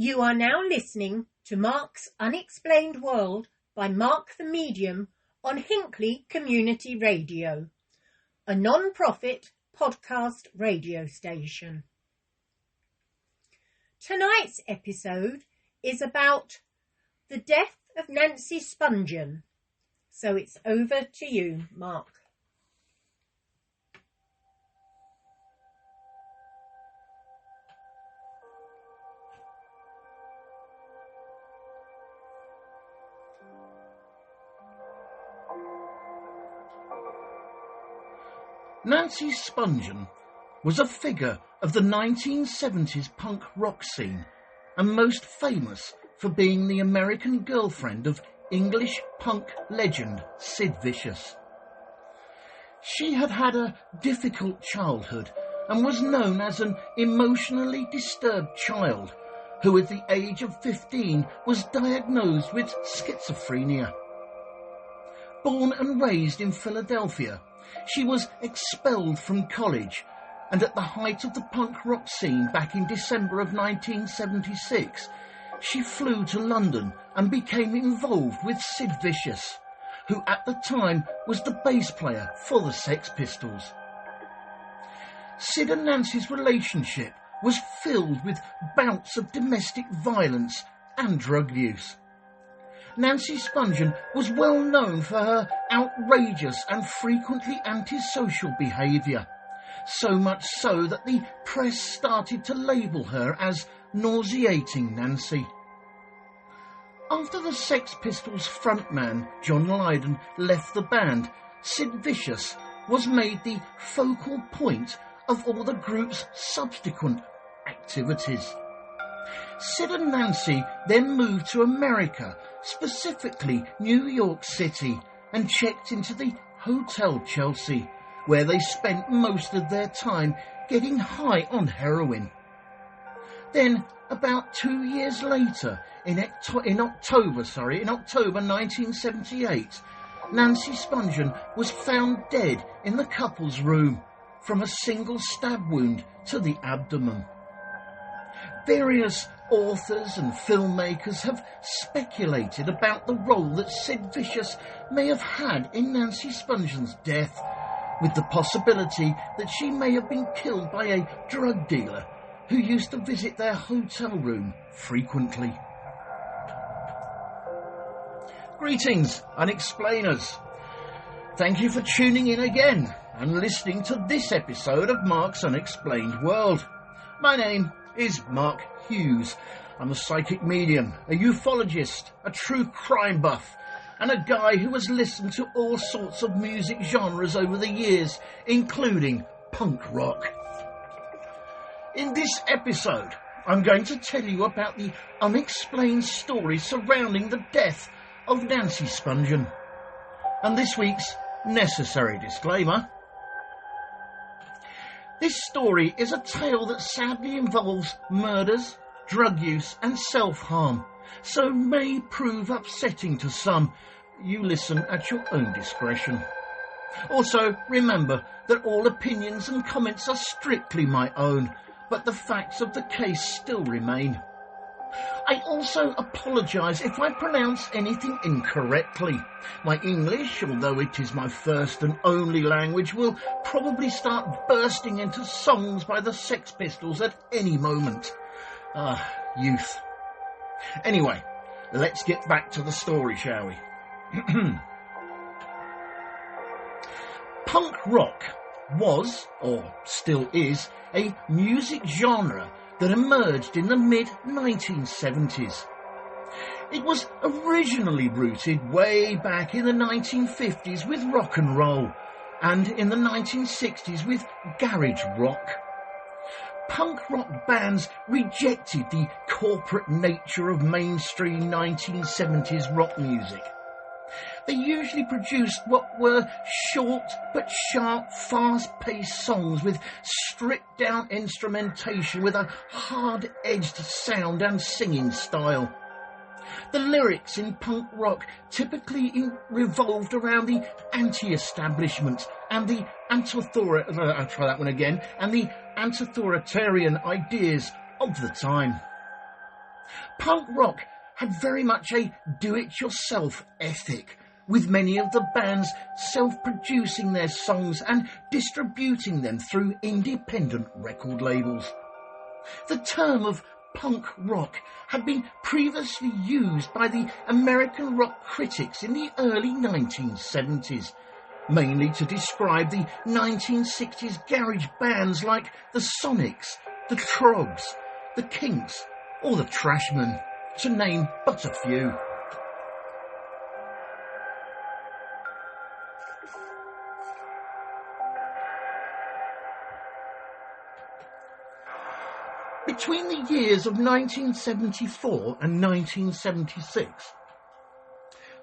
You are now listening to Mark's Unexplained World by Mark the Medium on Hinckley Community Radio, a non-profit podcast radio station. Tonight's episode is about the death of Nancy Spungen. So it's over to you, Mark. Nancy Spungen was a figure of the 1970s punk rock scene and most famous for being the American girlfriend of English punk legend Sid Vicious. She had had a difficult childhood and was known as an emotionally disturbed child who at the age of 15 was diagnosed with schizophrenia. Born and raised in Philadelphia, she was expelled from college, and at the height of the punk rock scene back in December of 1976, she flew to London and became involved with Sid Vicious, who at the time was the bass player for the Sex Pistols. Sid and Nancy's relationship was filled with bouts of domestic violence and drug use. Nancy Spungen was well known for her outrageous and frequently antisocial behaviour, so much so that the press started to label her as nauseating Nancy. After the Sex Pistols frontman John Lydon left the band, Sid Vicious was made the focal point of all the group's subsequent activities. Sid and Nancy then moved to America, specifically New York City, and checked into the Hotel Chelsea, where they spent most of their time getting high on heroin. Then, about 2 years later, in October 1978, Nancy Spungen was found dead in the couple's room from a single stab wound to the abdomen. Various authors and filmmakers have speculated about the role that Sid Vicious may have had in Nancy Spungen's death, with the possibility that she may have been killed by a drug dealer who used to visit their hotel room frequently. Greetings, Unexplainers. Thank you for tuning in again and listening to this episode of Mark's Unexplained World. My name is Mark Hughes. I'm a psychic medium, a ufologist, a true crime buff, and a guy who has listened to all sorts of music genres over the years, including punk rock. In this episode, I'm going to tell you about the unexplained story surrounding the death of Nancy Spungen. And this week's necessary disclaimer. This story is a tale that sadly involves murders, drug use and self-harm, so may prove upsetting to some. You listen at your own discretion. Also, remember that all opinions and comments are strictly my own, but the facts of the case still remain. I also apologise if I pronounce anything incorrectly. My English, although it is my first and only language, will probably start bursting into songs by the Sex Pistols at any moment. Youth. Anyway, let's get back to the story, shall we? Punk rock was, or still is, a music genre that emerged in the mid-1970s. It was originally rooted way back in the 1950s with rock and roll, and in the 1960s with garage rock. Punk rock bands rejected the corporate nature of mainstream 1970s rock music. They usually produced what were short but sharp, fast-paced songs with stripped-down instrumentation with a hard-edged sound and singing style. The lyrics in punk rock typically revolved around the anti-establishment and the anti-authoritarian ideas of the time. Punk rock had very much a do-it-yourself ethic, with many of the bands self-producing their songs and distributing them through independent record labels. The term of punk rock had been previously used by the American rock critics in the early 1970s, mainly to describe the 1960s garage bands like the Sonics, the Trogs, the Kinks, or the Trashmen, to name but a few. Between the years of 1974 and 1976,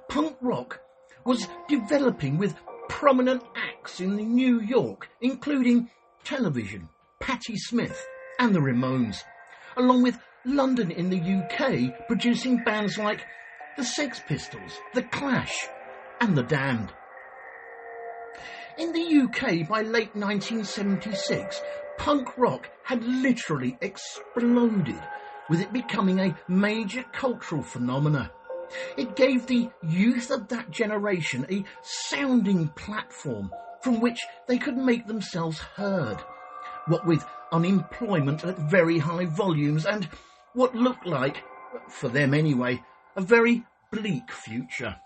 punk rock was developing with prominent acts in New York, including television, Patti Smith and the Ramones, along with London in the UK producing bands like the Sex Pistols, the Clash and the Damned. In the UK by late 1976, punk rock had literally exploded, with it becoming a major cultural phenomena. It gave the youth of that generation a sounding platform from which they could make themselves heard, what with unemployment at very high volumes and what looked like, for them anyway, a very bleak future.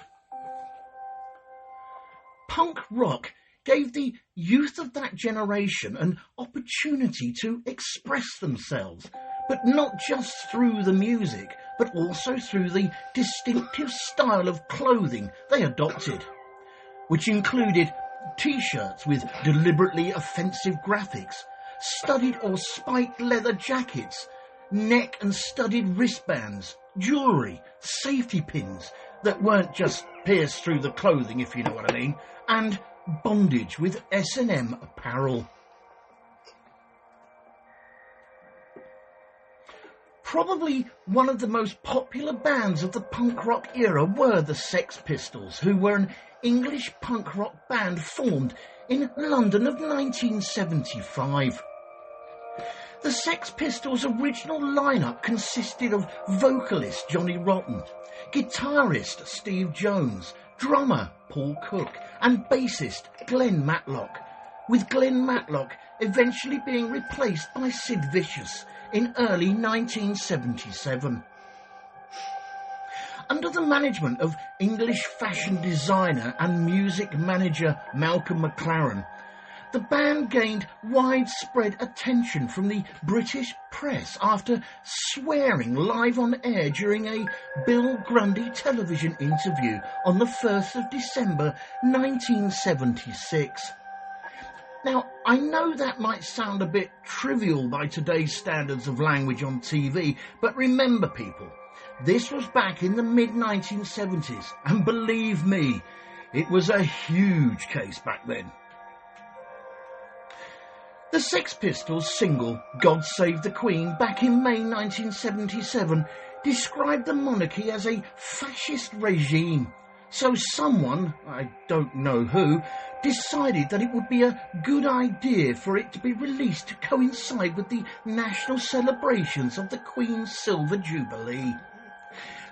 Punk rock gave the youth of that generation an opportunity to express themselves, but not just through the music, but also through the distinctive style of clothing they adopted, which included T-shirts with deliberately offensive graphics, studded or spiked leather jackets, neck and studded wristbands, jewellery, safety pins that weren't just pierced through the clothing, if you know what I mean, and bondage with S&M apparel. Probably one of the most popular bands of the punk rock era were the Sex Pistols, who were an English punk rock band formed in London of 1975. The Sex Pistols' original lineup consisted of vocalist Johnny Rotten, guitarist Steve Jones, drummer Paul Cook and bassist Glenn Matlock, with Glenn Matlock eventually being replaced by Sid Vicious in early 1977. Under the management of English fashion designer and music manager Malcolm McLaren, the band gained widespread attention from the British press after swearing live on air during a Bill Grundy television interview on the 1st of December 1976. Now, I know that might sound a bit trivial by today's standards of language on TV, but remember people, this was back in the mid-1970s, and believe me, it was a huge case back then. The Sex Pistols' single, God Save the Queen, back in May 1977, described the monarchy as a fascist regime. So someone, I don't know who, decided that it would be a good idea for it to be released to coincide with the national celebrations of the Queen's Silver Jubilee.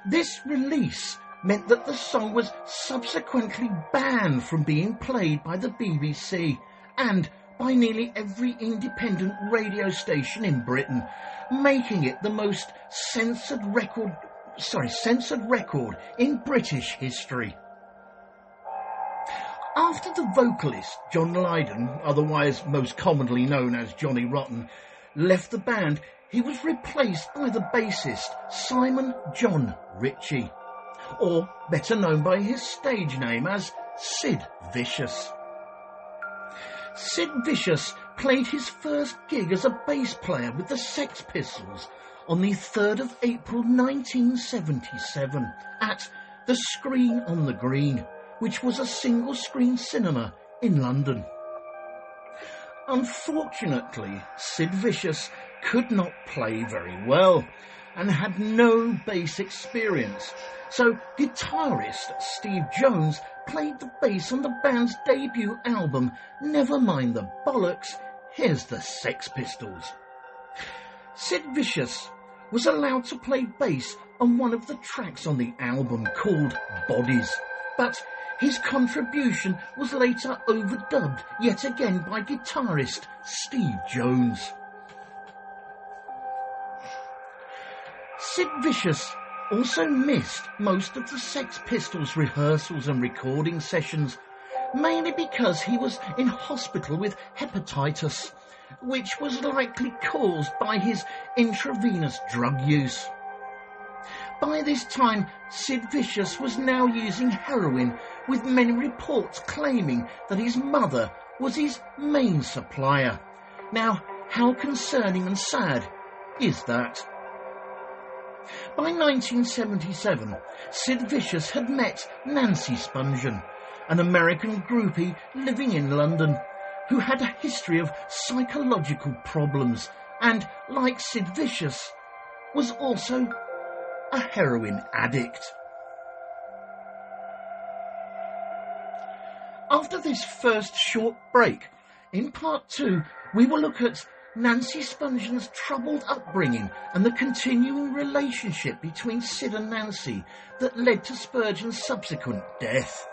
This release meant that the song was subsequently banned from being played by the BBC and by nearly every independent radio station in Britain, making it the most censored record in British history. After the vocalist John Lydon, otherwise most commonly known as Johnny Rotten, left the band, he was replaced by the bassist Simon John Ritchie, or better known by his stage name as Sid Vicious. Sid Vicious played his first gig as a bass player with the Sex Pistols on the 3rd of April 1977 at the Screen on the Green, which was a single-screen cinema in London. Unfortunately, Sid Vicious could not play very well and had no bass experience, so guitarist Steve Jones played the bass on the band's debut album, Never Mind the Bollocks, Here's the Sex Pistols. Sid Vicious was allowed to play bass on one of the tracks on the album called Bodies, but his contribution was later overdubbed yet again by guitarist Steve Jones. Sid Vicious also missed most of the Sex Pistols rehearsals and recording sessions, mainly because he was in hospital with hepatitis, which was likely caused by his intravenous drug use. By this time, Sid Vicious was now using heroin, with many reports claiming that his mother was his main supplier. Now, how concerning and sad is that? By 1977, Sid Vicious had met Nancy Spungen, an American groupie living in London, who had a history of psychological problems and, like Sid Vicious, was also a heroin addict. After this first short break, in part 2, we will look at Nancy Spungen's troubled upbringing and the continuing relationship between Sid and Nancy that led to Spurgeon's subsequent death.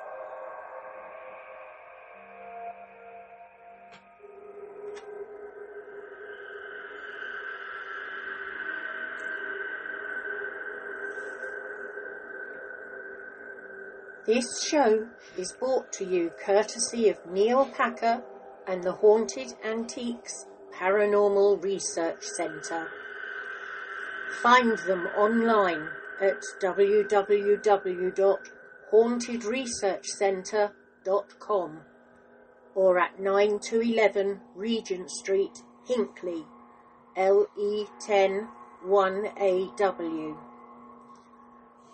This show is brought to you courtesy of Neil Packer and the Haunted Antiques Paranormal Research Centre. Find them online at www.hauntedresearchcentre.com or at 9 to 11 Regent Street, Hinckley, LE10 1AW.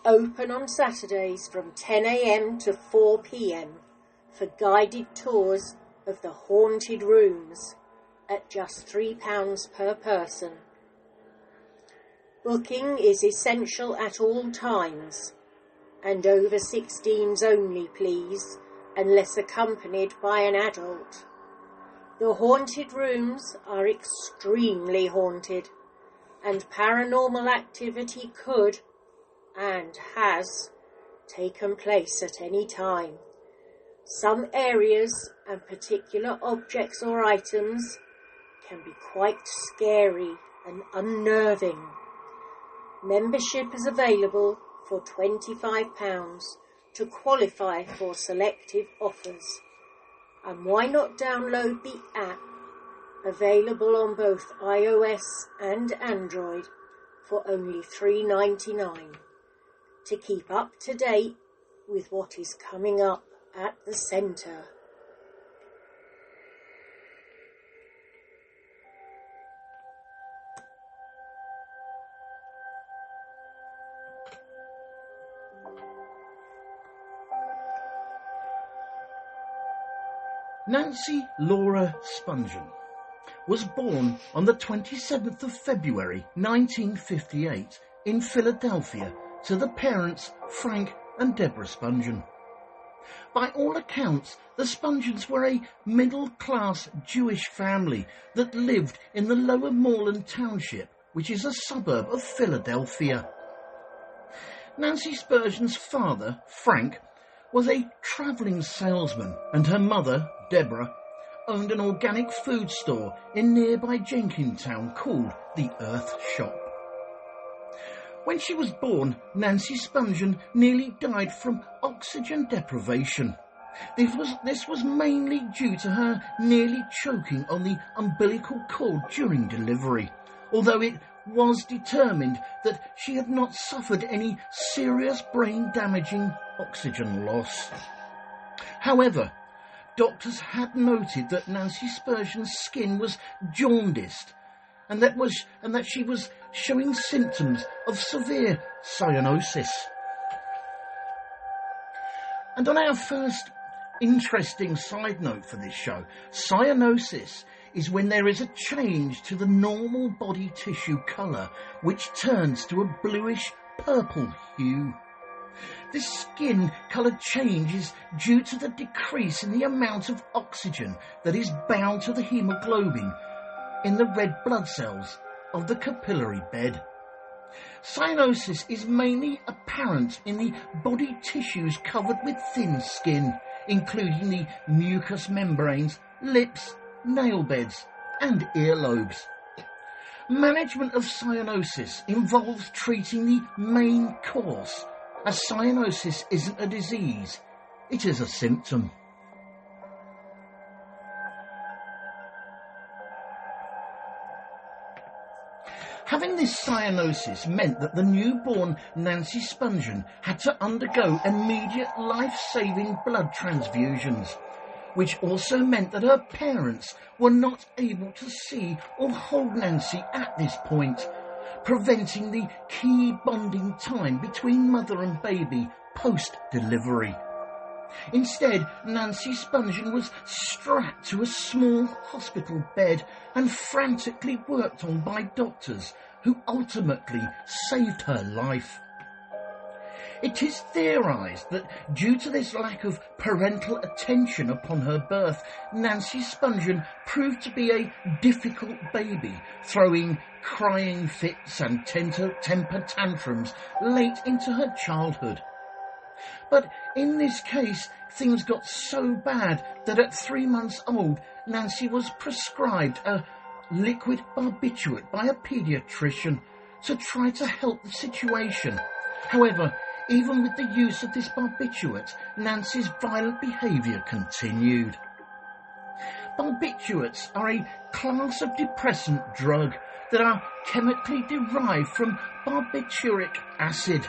Open on Saturdays from 10 a.m. to 4 p.m. for guided tours of the haunted rooms at just £3 per person. Booking is essential at all times, and over 16s only, please, unless accompanied by an adult. The haunted rooms are extremely haunted, and paranormal activity could and has taken place at any time. Some areas and particular objects or items can be quite scary and unnerving. Membership is available for £25 to qualify for selective offers. And why not download the app, available on both iOS and Android, for only $3.99, to keep up to date with what is coming up at the centre. Nancy Laura Spungen was born on the 27th of February 1958 in Philadelphia to the parents Frank and Deborah Spungen. By all accounts, the Spungens were a middle-class Jewish family that lived in the Lower Moreland Township, which is a suburb of Philadelphia. Nancy Spurgeon's father, Frank, was a travelling salesman, and her mother, Deborah, owned an organic food store in nearby Jenkintown called the Earth Shop. When she was born, Nancy Spungen nearly died from oxygen deprivation. This was mainly due to her nearly choking on the umbilical cord during delivery, although it was determined that she had not suffered any serious brain-damaging oxygen loss. However, doctors had noted that Nancy Spurgeon's skin was jaundiced and that she was showing symptoms of severe cyanosis. And on our first interesting side note for this show, cyanosis is when there is a change to the normal body tissue colour, which turns to a bluish purple hue. This skin colour change is due to the decrease in the amount of oxygen that is bound to the haemoglobin in the red blood cells of the capillary bed. Cyanosis is mainly apparent in the body tissues covered with thin skin, including the mucous membranes, lips, nail beds, and earlobes. Management of cyanosis involves treating the main cause, as cyanosis isn't a disease, it is a symptom. Having this cyanosis meant that the newborn Nancy Spungen had to undergo immediate life-saving blood transfusions, which also meant that her parents were not able to see or hold Nancy at this point, preventing the key bonding time between mother and baby post-delivery. Instead, Nancy Spungen was strapped to a small hospital bed and frantically worked on by doctors who ultimately saved her life. It is theorised that due to this lack of parental attention upon her birth, Nancy Spungen proved to be a difficult baby, throwing crying fits and temper tantrums late into her childhood. But in this case, things got so bad that at 3 months old, Nancy was prescribed a liquid barbiturate by a paediatrician to try to help the situation. However, even with the use of this barbiturate, Nancy's violent behaviour continued. Barbiturates are a class of depressant drug that are chemically derived from barbituric acid.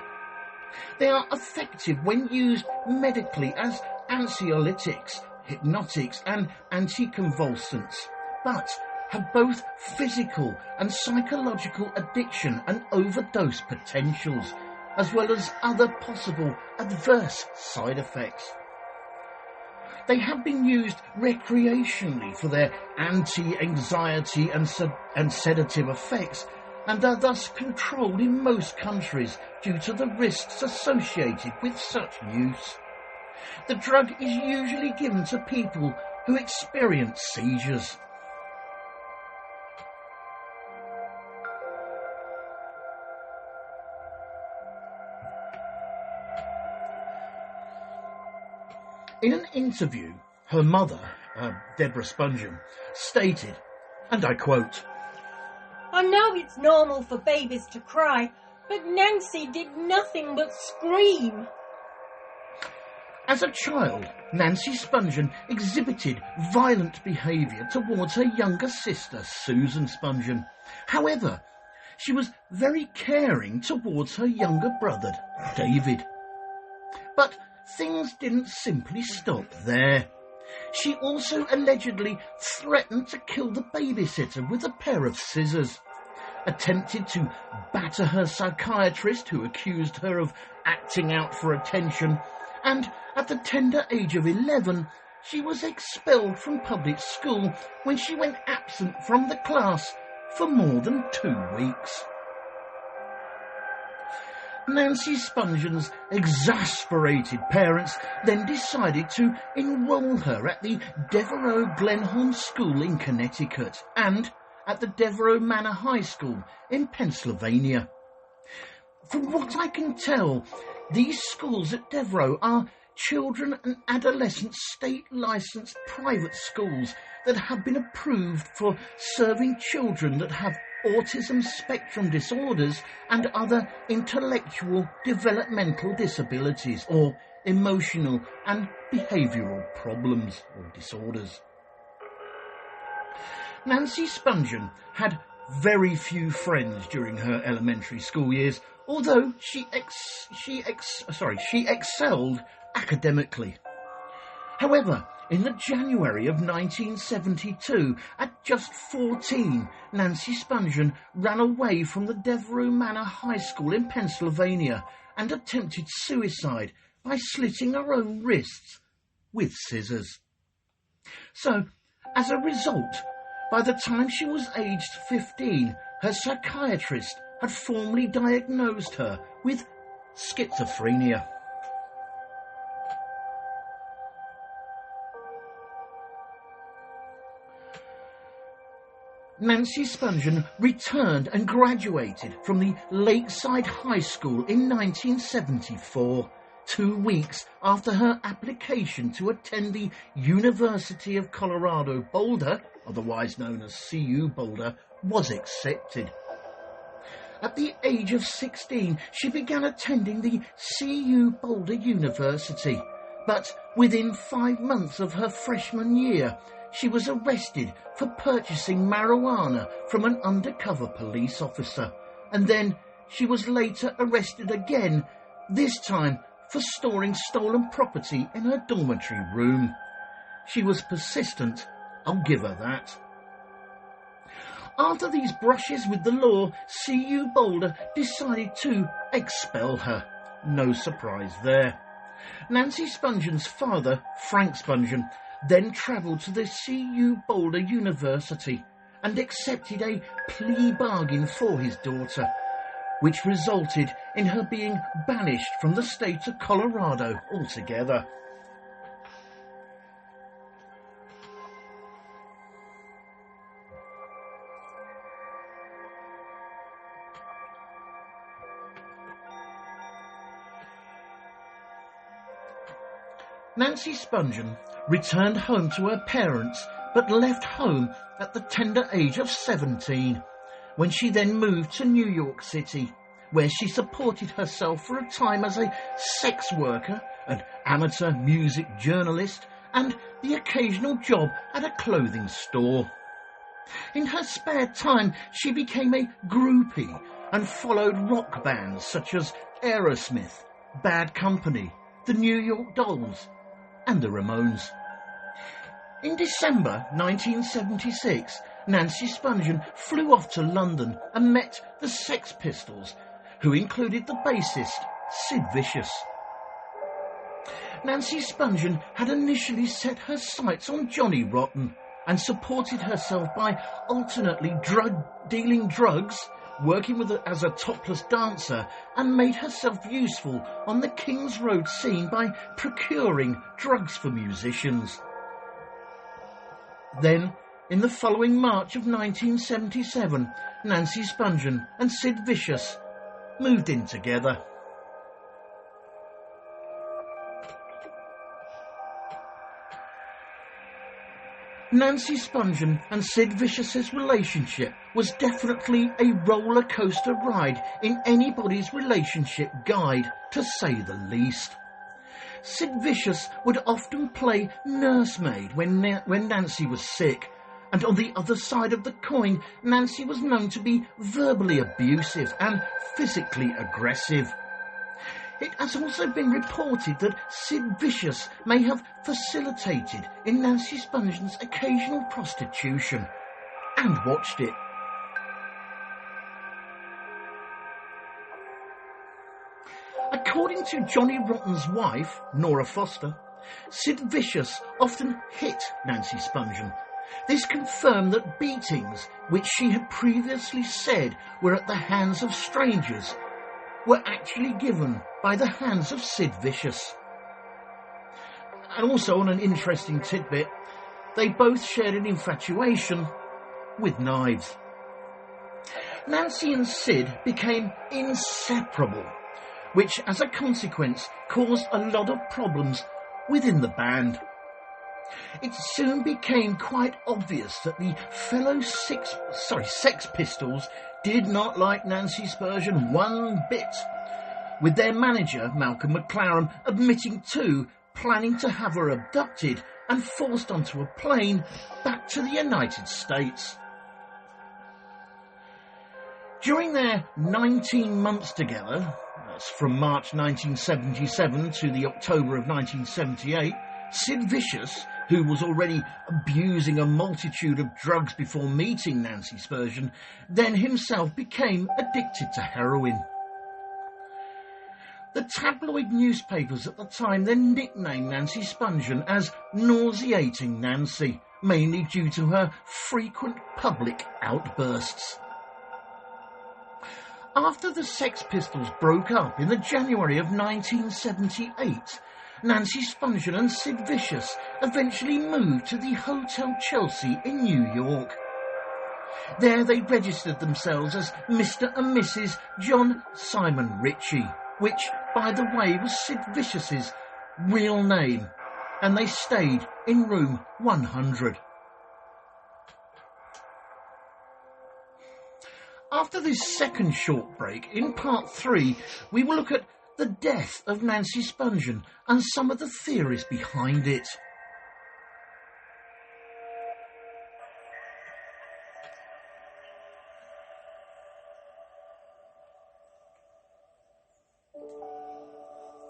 They are effective when used medically as anxiolytics, hypnotics and anticonvulsants, but have both physical and psychological addiction and overdose potentials, as well as other possible adverse side effects. They have been used recreationally for their anti-anxiety and sedative effects, and are thus controlled in most countries due to the risks associated with such use. The drug is usually given to people who experience seizures. In an interview, her mother, Deborah Spungen, stated, and I quote, "I know it's normal for babies to cry, but Nancy did nothing but scream." As a child, Nancy Spungen exhibited violent behaviour towards her younger sister, Susan Spungen. However, she was very caring towards her younger brother, David. But things didn't simply stop there. She also allegedly threatened to kill the babysitter with a pair of scissors, attempted to batter her psychiatrist who accused her of acting out for attention, and at the tender age of 11, she was expelled from public school when she went absent from the class for more than 2 weeks. Nancy Spungen's exasperated parents then decided to enrol her at the Devereux Glenholm School in Connecticut and at the Devereux Manor High School in Pennsylvania. From what I can tell, these schools at Devereux are children and adolescent state-licensed private schools that have been approved for serving children that have autism spectrum disorders and other intellectual developmental disabilities or emotional and behavioural problems or disorders. Nancy Spungen had very few friends during her elementary school years, although she excelled academically. However, in the January of 1972, at just 14, Nancy Spungen ran away from the Devereux Manor High School in Pennsylvania and attempted suicide by slitting her own wrists with scissors. So, as a result, by the time she was aged 15, her psychiatrist had formally diagnosed her with schizophrenia. Nancy Spungen returned and graduated from the Lakeside High School in 1974, 2 weeks after her application to attend the University of Colorado Boulder, otherwise known as CU Boulder, was accepted. At the age of 16, she began attending the CU Boulder University, but within 5 months of her freshman year, she was arrested for purchasing marijuana from an undercover police officer, and then she was later arrested again, this time for storing stolen property in her dormitory room. She was persistent, I'll give her that. After these brushes with the law, CU Boulder decided to expel her. No surprise there. Nancy Spungen's father, Frank Spungen, then travelled to the CU Boulder University and accepted a plea bargain for his daughter, which resulted in her being banished from the state of Colorado altogether. Nancy Spungen returned home to her parents, but left home at the tender age of 17, when she then moved to New York City, where she supported herself for a time as a sex worker, an amateur music journalist, and the occasional job at a clothing store. In her spare time, she became a groupie and followed rock bands such as Aerosmith, Bad Company, the New York Dolls, and the Ramones. In December 1976, Nancy Spungen flew off to London and met the Sex Pistols, who included the bassist Sid Vicious. Nancy Spungen had initially set her sights on Johnny Rotten and supported herself by alternately dealing drugs, working as a topless dancer, and made herself useful on the King's Road scene by procuring drugs for musicians. Then, in the following March of 1977, Nancy Spungen and Sid Vicious moved in together. Nancy Spungen and Sid Vicious's relationship was definitely a roller coaster ride in anybody's relationship guide, to say the least. Sid Vicious would often play nursemaid when Nancy was sick, and on the other side of the coin, Nancy was known to be verbally abusive and physically aggressive. It has also been reported that Sid Vicious may have facilitated in Nancy Spungen's occasional prostitution and watched it. According to Johnny Rotten's wife, Nora Foster, Sid Vicious often hit Nancy Spungen. This confirmed that beatings, which she had previously said were at the hands of strangers, were actually given by the hands of Sid Vicious. And also, on an interesting tidbit, they both shared an infatuation with knives. Nancy and Sid became inseparable, which as a consequence caused a lot of problems within the band. It soon became quite obvious that the fellow Sex Pistols did not like Nancy Spungen one bit, with their manager, Malcolm McLaren, admitting to planning to have her abducted and forced onto a plane back to the United States. During their 19 months together, that's from March 1977 to the October of 1978, Sid Vicious, who was already abusing a multitude of drugs before meeting Nancy Spungen, then himself became addicted to heroin. The tabloid newspapers at the time then nicknamed Nancy Spungen as Nauseating Nancy, mainly due to her frequent public outbursts. After the Sex Pistols broke up in the January of 1978, Nancy Spungen and Sid Vicious eventually moved to the Hotel Chelsea in New York. There they registered themselves as Mr. and Mrs. John Simon Ritchie, which, by the way, was Sid Vicious's real name, and they stayed in room 100. After this second short break, in part 3, we will look at the death of Nancy Spungen and some of the theories behind it.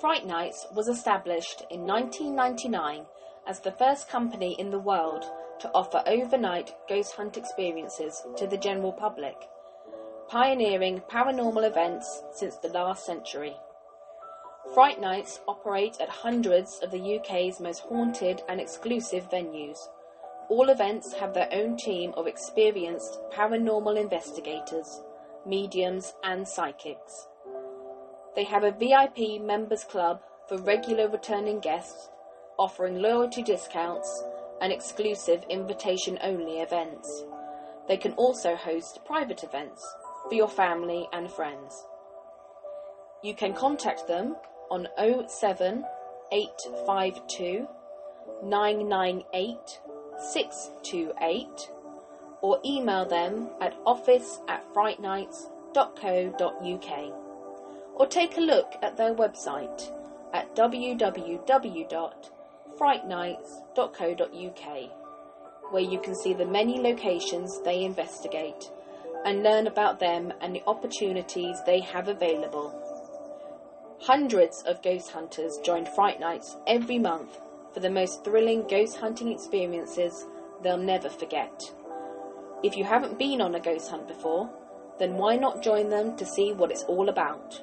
Fright Nights was established in 1999 as the first company in the world to offer overnight ghost hunt experiences to the general public, pioneering paranormal events since the last century. Fright Nights operate at hundreds of the UK's most haunted and exclusive venues. All events have their own team of experienced paranormal investigators, mediums and psychics. They have a VIP members club for regular returning guests, offering loyalty discounts and exclusive invitation-only events. They can also host private events for your family and friends. You can contact them on 07852 998 628 or email them at office@frightnights.co.uk. Or take a look at their website at www.frightnights.co.uk, where you can see the many locations they investigate and learn about them and the opportunities they have available. Hundreds of ghost hunters join Fright Nights every month for the most thrilling ghost hunting experiences they'll never forget. If you haven't been on a ghost hunt before, then why not join them to see what it's all about?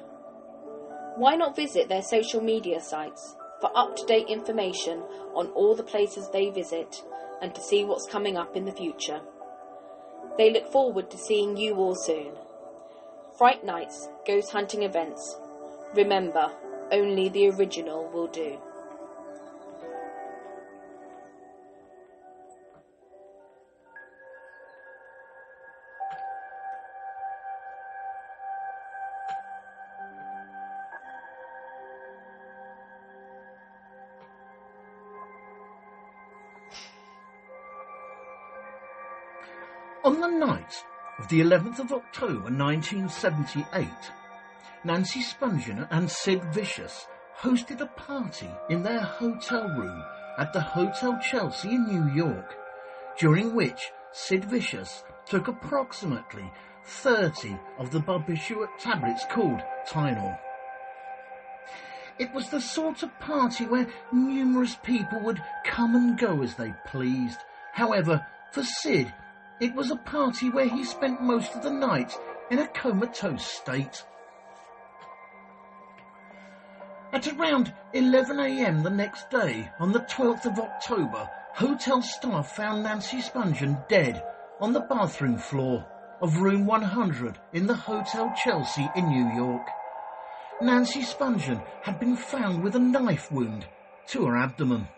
Why not visit their social media sites for up-to-date information on all the places they visit and to see what's coming up in the future? They look forward to seeing you all soon. Fright Nights Ghost Hunting Events. Remember, only the original will do. On the night of the 11th of October 1978, Nancy Spungen and Sid Vicious hosted a party in their hotel room at the Hotel Chelsea in New York, during which Sid Vicious took approximately 30 of the barbiturate tablets called Tylenol. It was the sort of party where numerous people would come and go as they pleased. However, for Sid, it was a party where he spent most of the night in a comatose state. At around 11 a.m. the next day, on the 12th of October, hotel staff found Nancy Spungen dead on the bathroom floor of room 100 in the Hotel Chelsea in New York. Nancy Spungen had been found with a knife wound to her abdomen.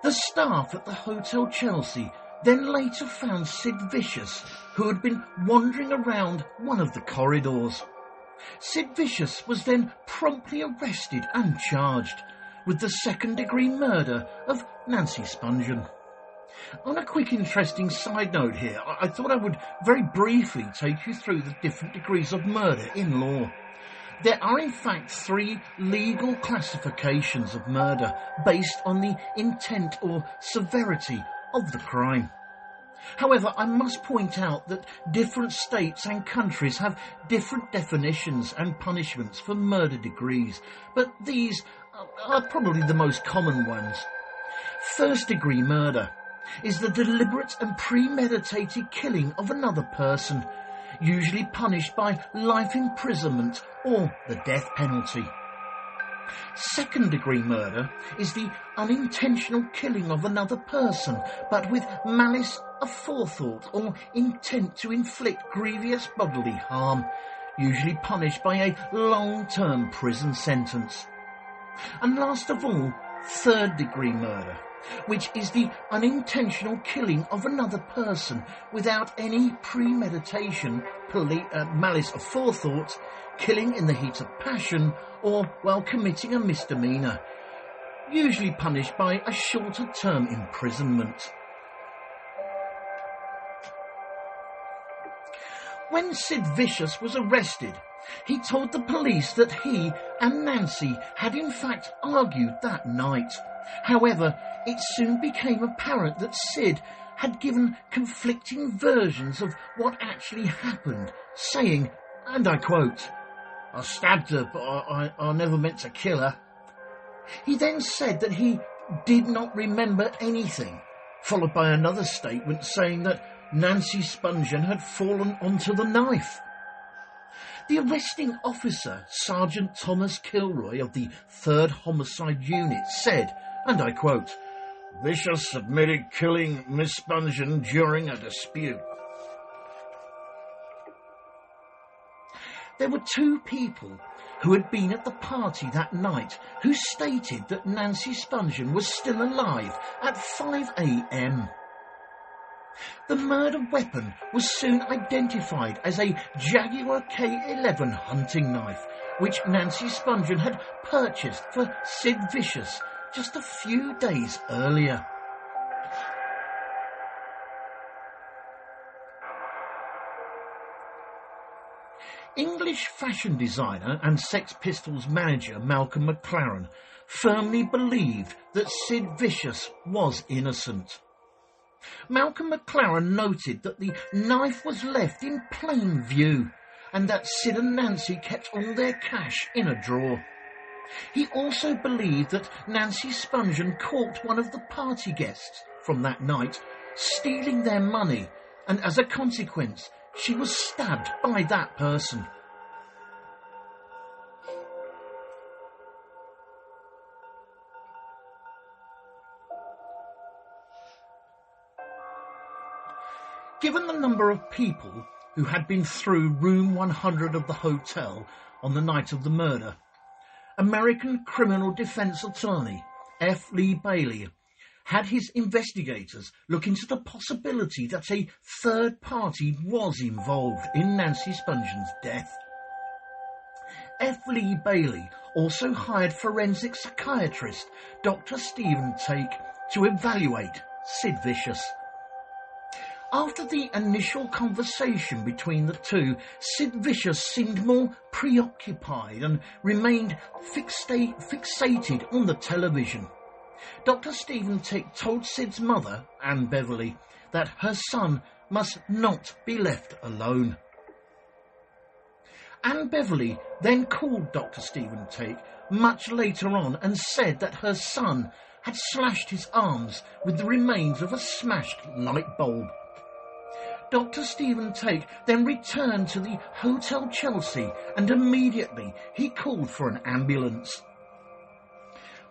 The staff at the Hotel Chelsea then later found Sid Vicious, who had been wandering around one of the corridors. Sid Vicious was then promptly arrested and charged with the second-degree murder of Nancy Spungen. On a quick interesting side note here, I thought I would very briefly take you through the different degrees of murder in law. There are in fact 3 legal classifications of murder based on the intent or severity of the crime. However, I must point out that different states and countries have different definitions and punishments for murder degrees, but these are probably the most common ones. First-degree murder is the deliberate and premeditated killing of another person, usually punished by life imprisonment or the death penalty. Second-degree murder is the unintentional killing of another person, but with malice aforethought or intent to inflict grievous bodily harm, usually punished by a long-term prison sentence. And last of all, third-degree murder, which is the unintentional killing of another person without any premeditation, malice aforethought, killing in the heat of passion, or while committing a misdemeanour, usually punished by a shorter term imprisonment. When Sid Vicious was arrested, he told the police that he and Nancy had in fact argued that night. However, it soon became apparent that Sid had given conflicting versions of what actually happened, saying, and I quote, "I stabbed her, but I never meant to kill her." He then said that he did not remember anything, followed by another statement saying that Nancy Spungen had fallen onto the knife. The arresting officer, Sergeant Thomas Kilroy of the 3rd Homicide Unit, said, and I quote, "Vicious admitted killing Miss Spungen during a dispute." There were 2 people who had been at the party that night who stated that Nancy Spungen was still alive at 5 a.m. The murder weapon was soon identified as a Jaguar K11 hunting knife, which Nancy Spungen had purchased for Sid Vicious just a few days earlier. English fashion designer and Sex Pistols manager Malcolm McLaren firmly believed that Sid Vicious was innocent. Malcolm McLaren noted that the knife was left in plain view and that Sid and Nancy kept all their cash in a drawer. He also believed that Nancy Spungen caught one of the party guests from that night stealing their money, and as a consequence she was stabbed by that person. Given the number of people who had been through room 100 of the hotel on the night of the murder, American criminal defense attorney F. Lee Bailey had his investigators look into the possibility that a third party was involved in Nancy Spungen's death. F. Lee Bailey also hired forensic psychiatrist Dr. Stephen Take to evaluate Sid Vicious. After the initial conversation between the two, Sid Vicious seemed more preoccupied and remained fixated on the television. Dr. Stephen Tick told Sid's mother, Anne Beverly, that her son must not be left alone. Anne Beverly then called Dr. Stephen Tick much later on and said that her son had slashed his arms with the remains of a smashed light bulb. Dr. Stephen Take then returned to the Hotel Chelsea and immediately he called for an ambulance.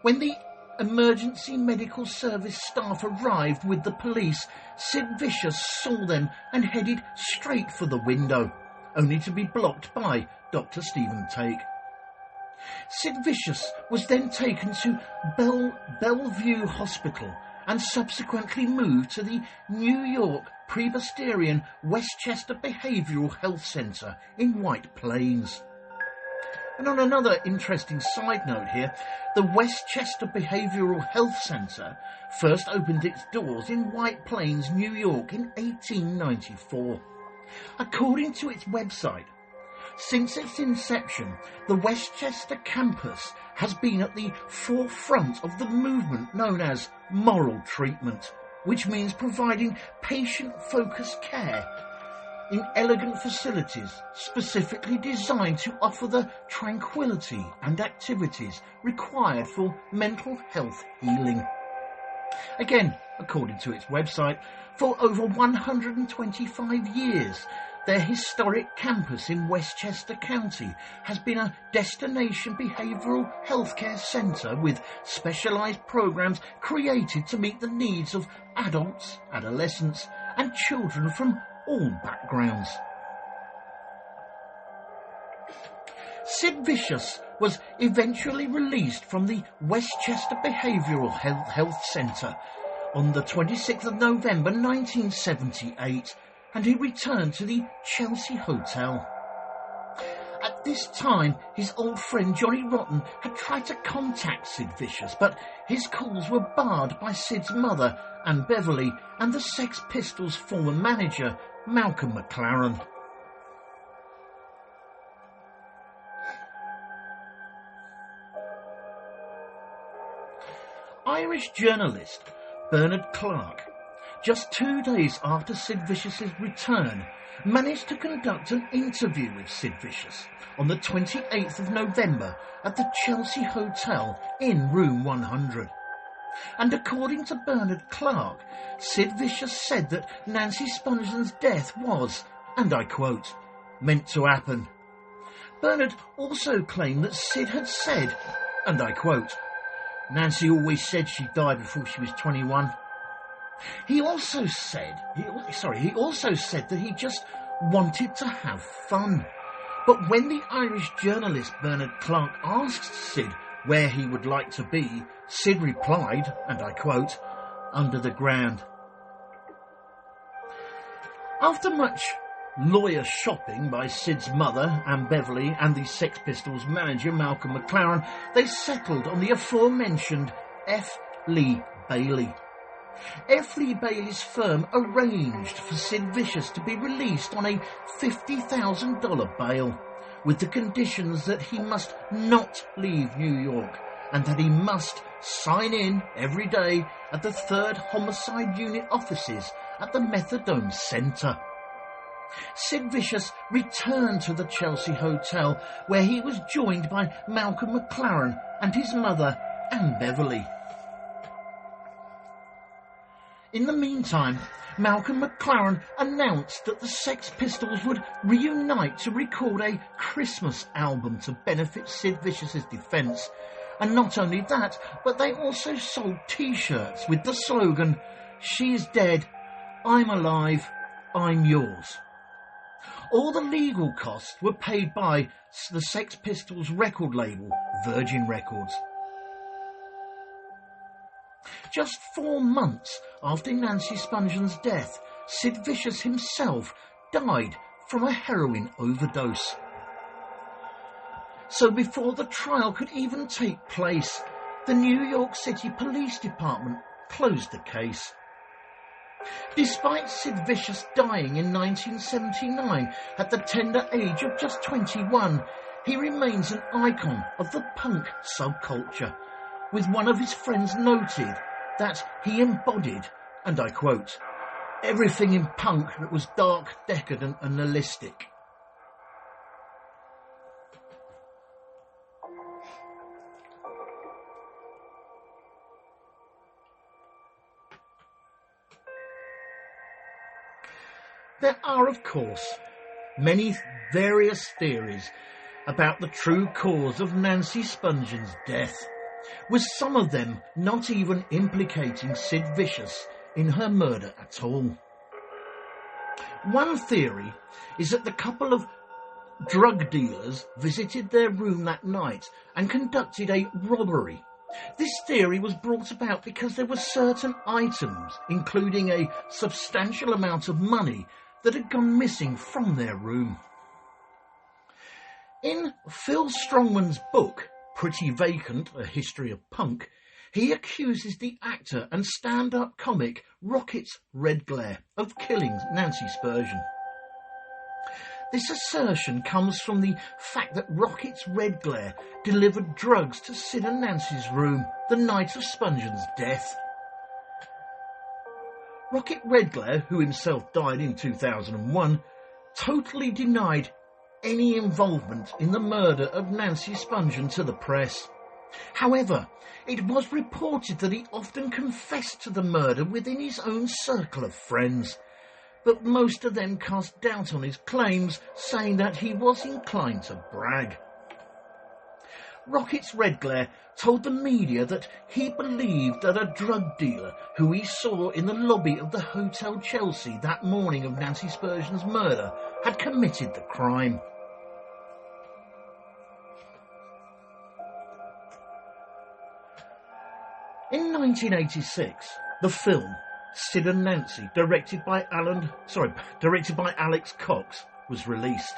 When the emergency medical service staff arrived with the police, Sid Vicious saw them and headed straight for the window, only to be blocked by Dr. Stephen Take. Sid Vicious was then taken to Bellevue Hospital and subsequently moved to the New York Presbyterian Westchester Behavioral Health Center in White Plains. And on another interesting side note here, the Westchester Behavioral Health Center first opened its doors in White Plains, New York in 1894. According to its website, since its inception, the Westchester campus has been at the forefront of the movement known as moral treatment, which means providing patient-focused care in elegant facilities specifically designed to offer the tranquility and activities required for mental health healing. Again, according to its website, for over 125 years, their historic campus in Westchester County has been a destination behavioural healthcare centre with specialised programmes created to meet the needs of adults, adolescents and children from all backgrounds. Sid Vicious was eventually released from the Westchester Behavioural Health Centre on the 26th of November 1978, and he returned to the Chelsea Hotel. At this time, his old friend Johnny Rotten had tried to contact Sid Vicious, but his calls were barred by Sid's mother, Anne Beverley, and the Sex Pistols' former manager, Malcolm McLaren. Irish journalist Bernard Clark, just 2 days after Sid Vicious's return, managed to conduct an interview with Sid Vicious on the 28th of November at the Chelsea Hotel in room 100. And according to Bernard Clark, Sid Vicious said that Nancy Spungeon's death was, and I quote, meant to happen. Bernard also claimed that Sid had said, and I quote, Nancy always said she died before she was 21. He also said that he just wanted to have fun. But when the Irish journalist Bernard Clark asked Sid where he would like to be, Sid replied, and I quote, under the ground. After much lawyer shopping by Sid's mother, Anne Beverley, and the Sex Pistols manager, Malcolm McLaren, they settled on the aforementioned F. Lee Bailey. F. Lee Bailey's firm arranged for Sid Vicious to be released on a $50,000 bail, with the conditions that he must not leave New York and that he must sign in every day at the 3rd Homicide Unit offices at the Methadone Centre. Sid Vicious returned to the Chelsea Hotel, where he was joined by Malcolm McLaren and his mother, Anne Beverley. In the meantime, Malcolm McLaren announced that the Sex Pistols would reunite to record a Christmas album to benefit Sid Vicious's defence. And not only that, but they also sold T-shirts with the slogan, "She's dead, I'm alive, I'm yours." All the legal costs were paid by the Sex Pistols record label, Virgin Records. Just 4 months after Nancy Spungeon's death, Sid Vicious himself died from a heroin overdose. So before the trial could even take place, the New York City Police Department closed the case. Despite Sid Vicious dying in 1979 at the tender age of just 21, he remains an icon of the punk subculture, with one of his friends noted that he embodied, and I quote, everything in punk that was dark, decadent and nihilistic. There are, of course, many various theories about the true cause of Nancy Spungion's death, with some of them not even implicating Sid Vicious in her murder at all. One theory is that the couple of drug dealers visited their room that night and conducted a robbery. This theory was brought about because there were certain items, including a substantial amount of money, that had gone missing from their room. In Phil Strongman's book, Pretty Vacant, A History of Punk, he accuses the actor and stand-up comic Rockets Redglare of killing Nancy Spungen. This assertion comes from the fact that Rockets Redglare delivered drugs to Sid and Nancy's room the night of Spungion's death. Rocket Redglare, who himself died in 2001, totally denied any involvement in the murder of Nancy Spungen to the press. However, it was reported that he often confessed to the murder within his own circle of friends, but most of them cast doubt on his claims, saying that he was inclined to brag. Rockets Redglare told the media that he believed that a drug dealer who he saw in the lobby of the Hotel Chelsea that morning of Nancy Spurgeon's murder had committed the crime. In 1986, the film Sid and Nancy, directed by Alex Cox, was released.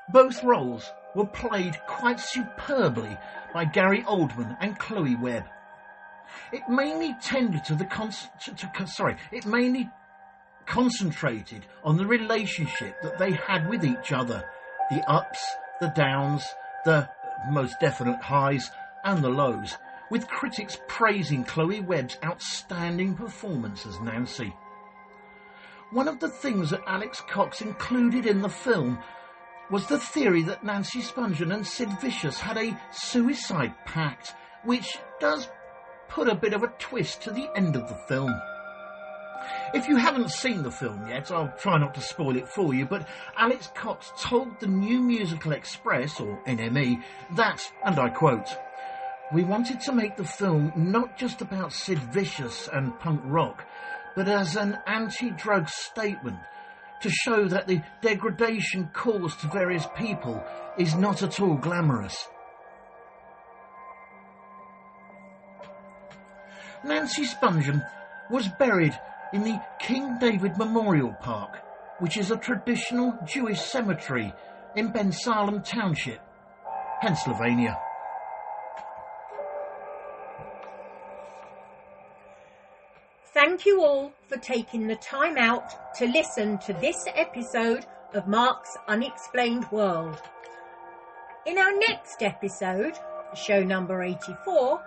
Both roles were played quite superbly by Gary Oldman and Chloe Webb. It mainly concentrated on the relationship that they had with each other, the ups, the downs, the most definite highs and the lows, with critics praising Chloe Webb's outstanding performance as Nancy. One of the things that Alex Cox included in the film was the theory that Nancy Spungen and Sid Vicious had a suicide pact, which does put a bit of a twist to the end of the film. If you haven't seen the film yet, I'll try not to spoil it for you, but Alex Cox told the New Musical Express, or NME, that, and I quote, "We wanted to make the film not just about Sid Vicious and punk rock, but as an anti-drug statement, to show that the degradation caused to various people is not at all glamorous." Nancy Spungen was buried in the King David Memorial Park, which is a traditional Jewish cemetery in Ben Salem Township, Pennsylvania. Thank you all for taking the time out to listen to this episode of Mark's Unexplained World. In our next episode, show number 84,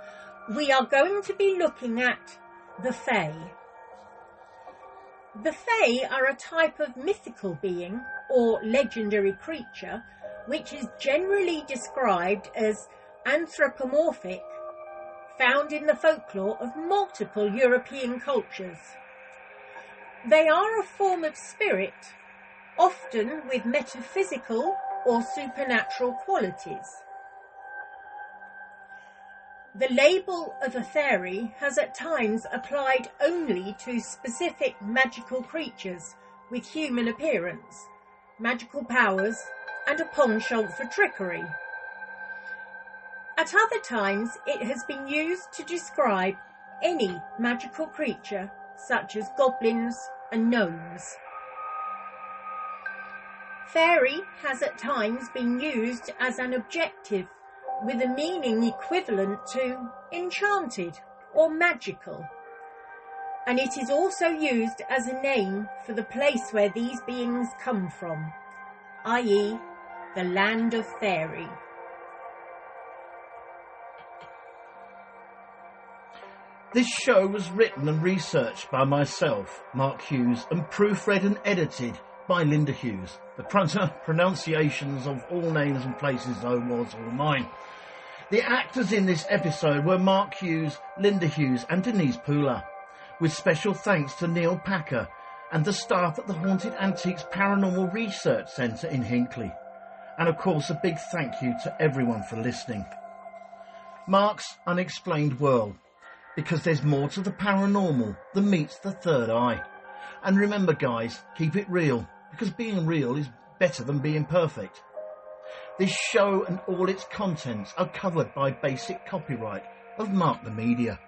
we are going to be looking at the Fae. The Fae are a type of mythical being or legendary creature which is generally described as anthropomorphic, found in the folklore of multiple European cultures. They are a form of spirit, often with metaphysical or supernatural qualities. The label of a fairy has at times applied only to specific magical creatures with human appearance, magical powers, and a penchant for trickery. At other times, it has been used to describe any magical creature, such as goblins and gnomes. Fairy has at times been used as an adjective with a meaning equivalent to enchanted or magical, and it is also used as a name for the place where these beings come from, i.e., the land of fairy. This show was written and researched by myself, Mark Hughes, and proofread and edited by Linda Hughes. The pronunciations of all names and places, though, was all mine. The actors in this episode were Mark Hughes, Linda Hughes and Denise Poolar, with special thanks to Neil Packer and the staff at the Haunted Antiques Paranormal Research Centre in Hinckley. And of course a big thank you to everyone for listening. Mark's Unexplained World, because there's more to the paranormal than meets the third eye. And remember guys, keep it real, because being real is better than being perfect. This show and all its contents are covered by basic copyright of Mark the Media.